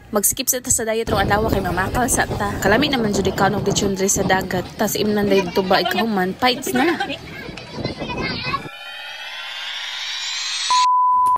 Mag-skip sa ta sa diet ro adlaw kay mamakal sa ta. Kalami naman jud ikaw og lechon diri sa dagat. Tas imnan day tuba ikaw man fights na.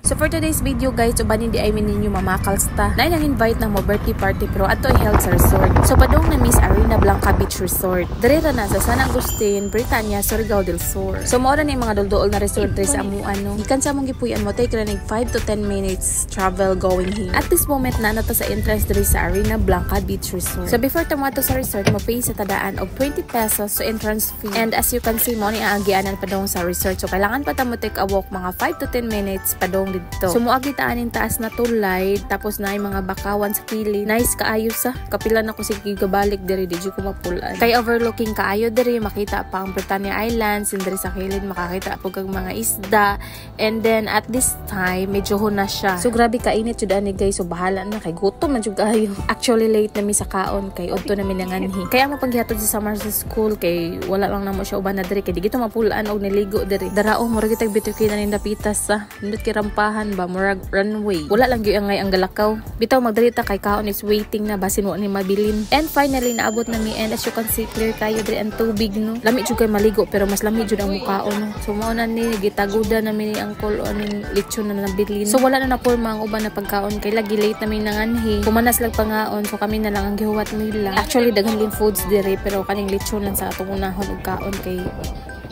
So for today's video guys, ubanin di ay ninyo mamakals ta. Nay nang invite ng mo birthday party pero ato ay health sa resort. So padong na Miss Arena Blanca Beach Resort. Diri ra na sa San Agustin, Britannia, Surigao del Sur. So mao ra ni mga dulduol na resort diri sa amuan no. Gikan sa among gipuy-an mo take ra nig 5 to 10 minutes travel going here. At this moment na ta sa entrance diri sa Arena Blanca Beach Resort. So before tamato sa resort, mo pay sa tadaan og 20 pesos sa entrance fee. And as you can see mo ni aagianan padong sa resort. So kailangan pa ta mo take a walk mga 5 to 10 minutes padong dito. So muagi taanin taas na tulay tapos na mga bakawan sa kili. Nice kaayo sa kapila na ko sige gabalik diri di ko mapulan. Kay overlooking kaayo diri makita pa ang Britannia Islands and diri sa kilid makakita pug kag mga isda. And then at this time medyo huna siya. So grabe kainit jud ani guys. So bahala na kay gutom man jud kaayo. Actually late na mi sa kaon kay udto na mi nanganhi. Kaya mo paghihatod sa summer sa school kay wala lang na mo siya uban na diri kay di gito mapulaan og niligo diri. Darao mo ra gitag bituki na ni napitas sa nindot kay rampahan ba murag runway. Wala lang gyud ang galakaw. Bitaw magdalita kay kaon is waiting na basin mo ni mabilin. And finally naabot na mi and as you can see clear kayo diri ang tubig no. Lami jud kay maligo pero mas lami jud ang mukhaon no. So mao na ni gitaguda na mi ang angkol aning lechon na nabilin. So wala na porma ang uban na pagkaon kay lagi late na mi nanganhi. Kumanas lang pangaon so kami na lang ang gihuwat nila. Actually daghan din foods diri pero kaning lechon lang sa atong unahon og kaon kay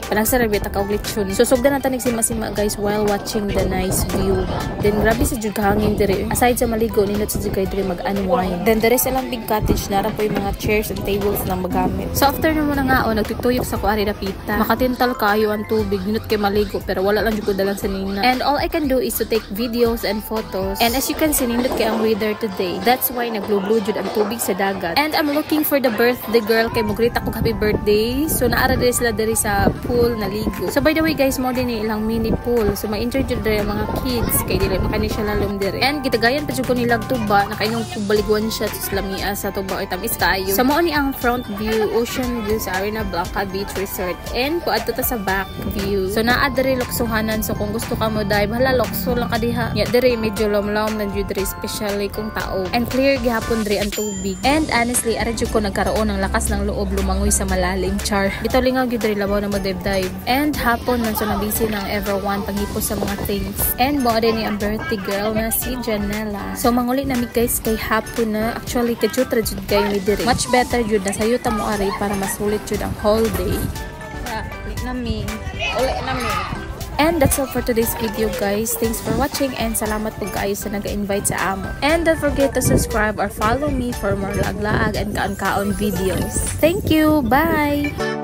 parang sarabit ka og lechon. So sugdan na tanig sima-sima guys while watching the nice view. Then grabe sa jud hangin diri. Aside sa maligo nindot sa jud kay diri mag-unwind. Then there is ilang big cottage na ra po yung mga chairs and tables na magamit. So after na mo na nga nagtutuyok sa kuari dapita. Makatintal kaayo ang tubig nindot kay maligo pero wala lang jud ko dalan sa nina. And all I can do is to take videos and photos. And as you can see nindot kay ang weather today. That's why nagblue-blue jud ang tubig sa dagat. And I'm looking for the birthday girl kay mugrita ko happy birthday. So naara diri sila diri sa pool naligo. So by the way guys, mo din ilang mini pool. So ma-enjoy jud diri mga kids kay dili makani siya lalom diri. And gitagayan pa jud ko nilag tuba na kainong baliguan siya sa lamia sa tuba ay tamis kaayo. So mao ni ang front view, ocean view sa Arena Blanca Beach Resort. And puadto ta sa back view. So naa diri loksohanan so kung gusto ka mo dive, hala lokso lang ka diha. Ya diri medyo lom-lom na jud diri especially kung tao. And clear gihapon diri ang tubig. And honestly, ara jud ko nagkaroon ng lakas ng loob lumangoy sa malalim char. Bitaw lingaw gyud diri labaw na mo dive. And hapon man so nabisi ng everyone pagipos sa mga things. And mo din ni ang birthday girl na si Janela. So manguli na mi guys kay hapon na actually kajud ra jud kay mi diri. Much better jud na sayo ta mo ari para masulit jud ang whole day. Uli na mi. And that's all for today's video guys. Thanks for watching and salamat po guys sa naga-invite sa amo. And don't forget to subscribe or follow me for more lag-laag and kaon-kaon videos. Thank you! Bye!